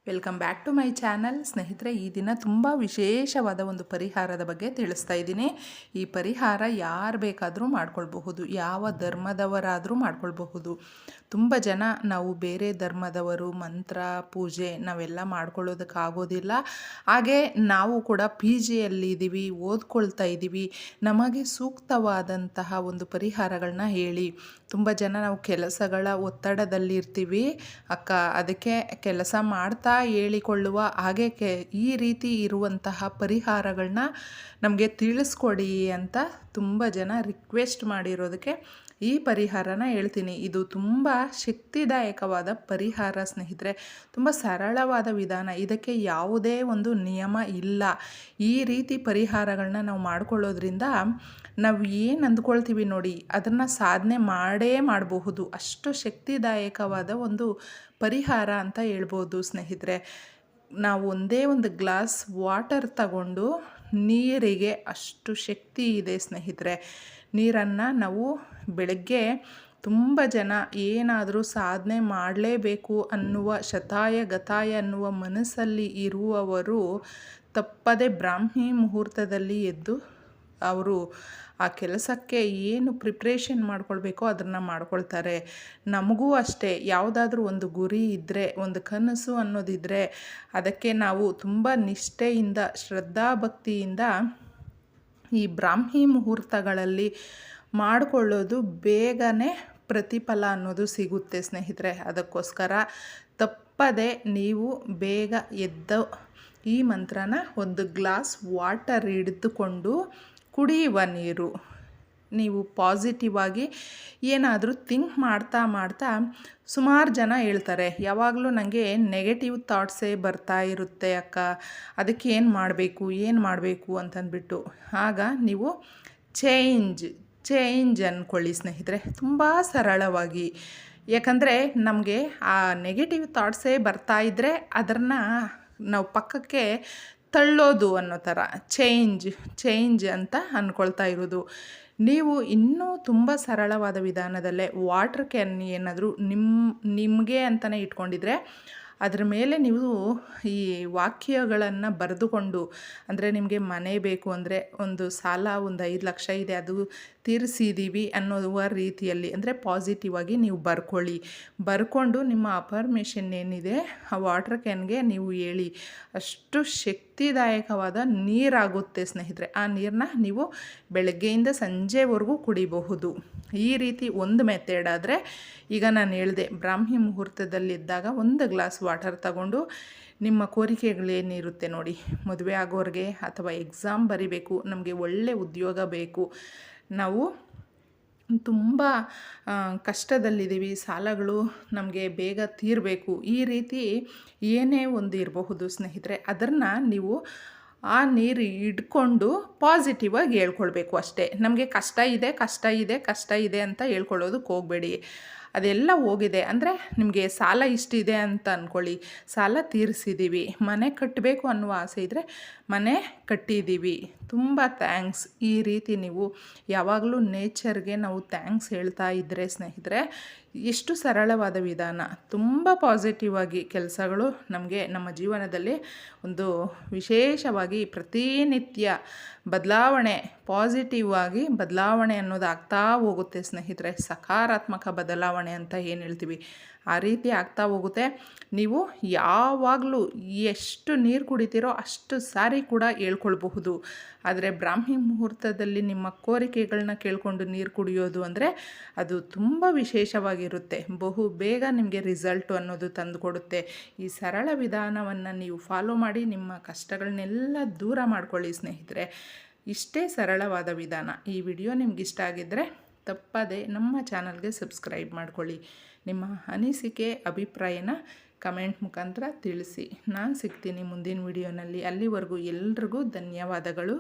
Welcome back to my channel. ಸ್ನೇಹಿತರೆ, ಈ ದಿನ ತುಂಬ ವಿಶೇಷವಾದ ಒಂದು ಪರಿಹಾರದ ಬಗ್ಗೆ ತಿಳಿಸ್ತಾ ಇದ್ದೀನಿ. ಈ ಪರಿಹಾರ ಯಾರು ಬೇಕಾದರೂ ಮಾಡ್ಕೊಳ್ಬಹುದು, ಯಾವ ಧರ್ಮದವರಾದರೂ ಮಾಡ್ಕೊಳ್ಬಹುದು. ತುಂಬ ಜನ ನಾವು ಬೇರೆ ಧರ್ಮದವರು ಮಂತ್ರ ಪೂಜೆ ನಾವೆಲ್ಲ ಮಾಡ್ಕೊಳ್ಳೋದಕ್ಕಾಗೋದಿಲ್ಲ. ಹಾಗೆ ನಾವು ಕೂಡ ಪಿ ಜಿಯಲ್ಲಿದ್ದೀವಿ, ಓದ್ಕೊಳ್ತಾ ಇದ್ದೀವಿ. ನಮಗೆ ಸೂಕ್ತವಾದಂತಹ ಒಂದು ಪರಿಹಾರಗಳನ್ನ ಹೇಳಿ. ತುಂಬ ಜನ ನಾವು ಕೆಲಸಗಳ ಒತ್ತಡದಲ್ಲಿರ್ತೀವಿ ಅಕ್ಕ, ಅದಕ್ಕೆ ಕೆಲಸ ಮಾಡ್ತಾ ಹೇಳಿಕೊಳ್ಳುವ ಹಾಗೆ ಈ ರೀತಿ ಇರುವಂತಹ ಪರಿಹಾರಗಳನ್ನ ನಮಗೆ ತಿಳಿಸ್ಕೊಡಿ ಅಂತ ತುಂಬ ಜನ ರಿಕ್ವೆಸ್ಟ್ ಮಾಡಿರೋದಕ್ಕೆ ಈ ಪರಿಹಾರನ ಹೇಳ್ತೀನಿ. ಇದು ತುಂಬ ಶಕ್ತಿದಾಯಕವಾದ ಪರಿಹಾರ ಸ್ನೇಹಿತರೆ, ತುಂಬ ಸರಳವಾದ ವಿಧಾನ. ಇದಕ್ಕೆ ಯಾವುದೇ ಒಂದು ನಿಯಮ ಇಲ್ಲ. ಈ ರೀತಿ ಪರಿಹಾರಗಳನ್ನ ನಾವು ಮಾಡ್ಕೊಳ್ಳೋದ್ರಿಂದ ನಾವು ಏನು ಅಂದ್ಕೊಳ್ತೀವಿ ನೋಡಿ, ಅದನ್ನು ಸಾಧನೆ ಮಾಡಬಹುದು. ಅಷ್ಟು ಶಕ್ತಿದಾಯಕವಾದ ಒಂದು ಪರಿಹಾರ ಅಂತ ಹೇಳ್ಬೋದು ಸ್ನೇಹಿತರೆ. ನಾವು ಒಂದೇ ಒಂದು ಗ್ಲಾಸ್ ವಾಟರ್ ತಗೊಂಡು, ನೀರಿಗೆ ಅಷ್ಟು ಶಕ್ತಿ ಇದೆ ಸ್ನೇಹಿತರೆ. ನೀರನ್ನು ನಾವು ಬೆಳಗ್ಗೆ ತುಂಬ ಜನ ಏನಾದರೂ ಸಾಧನೆ ಮಾಡಲೇಬೇಕು ಅನ್ನುವ ಗತಾಯ ಅನ್ನುವ ಮನಸ್ಸಲ್ಲಿ ಇರುವವರು ತಪ್ಪದೆ ಬ್ರಾಹ್ಮಿ ಮುಹೂರ್ತದಲ್ಲಿ ಎದ್ದು ಅವರು ಆ ಕೆಲಸಕ್ಕೆ ಏನು ಪ್ರಿಪ್ರೇಷನ್ ಮಾಡ್ಕೊಳ್ಬೇಕೋ ಅದನ್ನು ಮಾಡ್ಕೊಳ್ತಾರೆ. ನಮಗೂ ಅಷ್ಟೇ, ಯಾವುದಾದ್ರೂ ಒಂದು ಗುರಿ ಇದ್ದರೆ, ಒಂದು ಕನಸು ಅನ್ನೋದಿದ್ದರೆ ಅದಕ್ಕೆ ನಾವು ತುಂಬ ನಿಷ್ಠೆಯಿಂದ ಶ್ರದ್ಧಾಭಕ್ತಿಯಿಂದ ಈ ಬ್ರಾಹ್ಮಿ ಮುಹೂರ್ತಗಳಲ್ಲಿ ಮಾಡಿಕೊಳ್ಳೋದು ಬೇಗನೆ ಪ್ರತಿಫಲ ಅನ್ನೋದು ಸಿಗುತ್ತೆ ಸ್ನೇಹಿತರೆ. ಅದಕ್ಕೋಸ್ಕರ ತಪ್ಪದೆ ನೀವು ಬೇಗ ಎದ್ದು ಈ ಮಂತ್ರನ ಒಂದು ಗ್ಲಾಸ್ ವಾಟರ್ ಹಿಡಿದುಕೊಂಡು ಕುಡಿಯುವ ನೀರು. ನೀವು ಪಾಸಿಟಿವ್ ಆಗಿ ಏನಾದರೂ ಥಿಂಕ್ ಮಾಡ್ತಾ ಸುಮಾರು ಜನ ಹೇಳ್ತಾರೆ, ಯಾವಾಗಲೂ ನನಗೆ ನೆಗೆಟಿವ್ ಥಾಟ್ಸೇ ಬರ್ತಾ ಇರುತ್ತೆ ಅಕ್ಕ, ಅದಕ್ಕೆ ಏನು ಮಾಡಬೇಕು ಅಂತಂದ್ಬಿಟ್ಟು. ಆಗ ನೀವು ಚೇಂಜ್ ಅಂದ್ಕೊಳ್ಳಿ ಸ್ನೇಹಿತರೆ, ತುಂಬ ಸರಳವಾಗಿ. ಯಾಕಂದರೆ ನಮಗೆ ಆ ನೆಗೆಟಿವ್ ಥಾಟ್ಸೇ ಬರ್ತಾ ಇದ್ದರೆ ಅದನ್ನು ನಾವು ಪಕ್ಕಕ್ಕೆ ತಳ್ಳೋದು ಅನ್ನೋ ಥರ ಚೇಂಜ್ ಅಂತ ಅಂದ್ಕೊಳ್ತಾ ಇರೋದು. ನೀವು ಇನ್ನೂ ತುಂಬ ಸರಳವಾದ ವಿಧಾನದಲ್ಲೇ ವಾಟರ್ ಕ್ಯಾನ್ ಏನಾದರೂ ನಿಮಗೆ ಅಂತಲೇ ಇಟ್ಕೊಂಡಿದ್ರೆ ಅದರ ಮೇಲೆ ನೀವು ಈ ವಾಕ್ಯಗಳನ್ನು ಬರೆದುಕೊಂಡು, ಅಂದರೆ ನಿಮಗೆ ಮನೆ ಬೇಕು ಅಂದರೆ ಒಂದು ಸಾಲ ಒಂದು 5 ಲಕ್ಷ ಇದೆ, ಅದು ತೀರಿಸಿದ್ದೀವಿ ಅನ್ನುವ ರೀತಿಯಲ್ಲಿ, ಅಂದರೆ ಪಾಸಿಟಿವ್ ಆಗಿ ನೀವು ಬರ್ಕೊಂಡು ನಿಮ್ಮ ಅಫರ್ಮೇಷನ್ ಏನಿದೆ ಆ ವಾಟರ್ ಕ್ಯಾನ್ಗೆ ನೀವು ಹೇಳಿ. ಅಷ್ಟು ಶಕ್ತಿದಾಯಕವಾದ ನೀರಾಗುತ್ತೆ ಸ್ನೇಹಿತರೆ. ಆ ನೀರನ್ನ ನೀವು ಬೆಳಗ್ಗೆಯಿಂದ ಸಂಜೆವರೆಗೂ ಕುಡಿಬಹುದು. ಈ ರೀತಿ ಒಂದು ಮೆಥಡ್ ಆದರೆ, ಈಗ ನಾನು ಹೇಳಿದೆ ಬ್ರಾಹ್ಮಿ ಮುಹೂರ್ತದಲ್ಲಿದ್ದಾಗ ಒಂದು ಗ್ಲಾಸ್ ವಾಟರ್ ತಗೊಂಡು ನಿಮ್ಮ ಕೋರಿಕೆಗಳೇನಿರುತ್ತೆ ನೋಡಿ, ಮದುವೆ ಆಗೋರಿಗೆ ಅಥವಾ ಎಕ್ಸಾಮ್ ಬರಿಬೇಕು, ನಮಗೆ ಒಳ್ಳೆ ಉದ್ಯೋಗ ಬೇಕು, ನಾವು ತುಂಬ ಕಷ್ಟದಲ್ಲಿದ್ದೀವಿ, ಸಾಲಗಳು ನಮಗೆ ಬೇಗ ತೀರಬೇಕು, ಈ ರೀತಿ ಏನೇ ಒಂದು ಇರಬಹುದು ಸ್ನೇಹಿತರೆ. ಅದನ್ನು ನೀವು ಆ ನೀರು ಹಿಡ್ಕೊಂಡು ಪಾಸಿಟಿವ್ ಆಗಿ ಹೇಳ್ಕೊಳ್ಬೇಕು ಅಷ್ಟೇ. ನಮಗೆ ಕಷ್ಟ ಇದೆ ಅಂತ ಹೇಳ್ಕೊಳ್ಳೋದಕ್ಕೆ ಹೋಗಬೇಡಿ. ಅದೆಲ್ಲ ಹೋಗಿದೆ ಅಂದರೆ, ನಿಮಗೆ ಸಾಲ ಇಷ್ಟಿದೆ ಅಂತ ಅಂದ್ಕೊಳ್ಳಿ, ಸಾಲ ತೀರಿಸಿದ್ದೀವಿ, ಮನೆ ಕಟ್ಟಬೇಕು ಅನ್ನುವ ಆಸೆ ಇದ್ದರೆ ಮನೆ ಕಟ್ಟಿದ್ದೀವಿ, ತುಂಬ ಥ್ಯಾಂಕ್ಸ್. ಈ ರೀತಿ ನೀವು ಯಾವಾಗಲೂ ನೇಚರ್ಗೆ ನಾವು ಥ್ಯಾಂಕ್ಸ್ ಹೇಳ್ತಾ ಇದ್ದರೆ ಸ್ನೇಹಿತರೆ, ಎಷ್ಟು ಸರಳವಾದ ವಿಧಾನ. ತುಂಬ ಪಾಸಿಟಿವ್ ಆಗಿ ಕೆಲಸಗಳು ನಮಗೆ ನಮ್ಮ ಜೀವನದಲ್ಲಿ ಒಂದು ವಿಶೇಷವಾಗಿ ಪ್ರತಿನಿತ್ಯ ಬದಲಾವಣೆ, ಪಾಸಿಟಿವ್ ಆಗಿ ಬದಲಾವಣೆ ಅನ್ನೋದು ಆಗ್ತಾ ಹೋಗುತ್ತೆ ಸ್ನೇಹಿತರೆ. ಸಕಾರಾತ್ಮಕ ಬದಲಾವಣೆ ಅಂತ ಏನು ಹೇಳ್ತೀವಿ ಆ ರೀತಿ ಆಗ್ತಾ ಹೋಗುತ್ತೆ. ನೀವು ಯಾವಾಗಲೂ ಎಷ್ಟು ನೀರು ಕುಡಿತೀರೋ ಅಷ್ಟು ಸಾರಿ ಕೂಡ ಹೇಳ್ಕೊಳ್ಬಹುದು. ಆದರೆ ಬ್ರಾಹ್ಮಿ ಮುಹೂರ್ತದಲ್ಲಿ ನಿಮ್ಮ ಕೋರಿಕೆಗಳನ್ನ ಕೇಳಿಕೊಂಡು ನೀರು ಕುಡಿಯೋದು ಅಂದರೆ ಅದು ತುಂಬ ವಿಶೇಷವಾಗಿರುತ್ತೆ. ಬಹು ಬೇಗ ನಿಮಗೆ ರಿಸಲ್ಟು ಅನ್ನೋದು ತಂದುಕೊಡುತ್ತೆ. ಈ ಸರಳ ವಿಧಾನವನ್ನು ನೀವು ಫಾಲೋ ಮಾಡಿ ನಿಮ್ಮ ಕಷ್ಟಗಳನ್ನೆಲ್ಲ ದೂರ ಮಾಡ್ಕೊಳ್ಳಿ ಸ್ನೇಹಿತರೆ. ಇಷ್ಟೇ ಸರಳವಾದ ವಿಧಾನ. ಈ ವಿಡಿಯೋ ನಿಮ್ಗೆ ಇಷ್ಟ ಆಗಿದ್ದರೆ ತಪ್ಪದೆ ನಮ್ಮ ಚಾನಲ್ಗೆ ಸಬ್ಸ್ಕ್ರೈಬ್ ಮಾಡ್ಕೊಳ್ಳಿ. ನಿಮ್ಮ ಅನಿಸಿಕೆ ಅಭಿಪ್ರಾಯನ ಕಮೆಂಟ್ ಮುಖಾಂತರ ತಿಳಿಸಿ. ನಾನು ಸಿಗ್ತೀನಿ ಮುಂದಿನ ವಿಡಿಯೋನಲ್ಲಿ. ಅಲ್ಲಿವರೆಗೂ ಎಲ್ರಿಗೂ ಧನ್ಯವಾದಗಳು.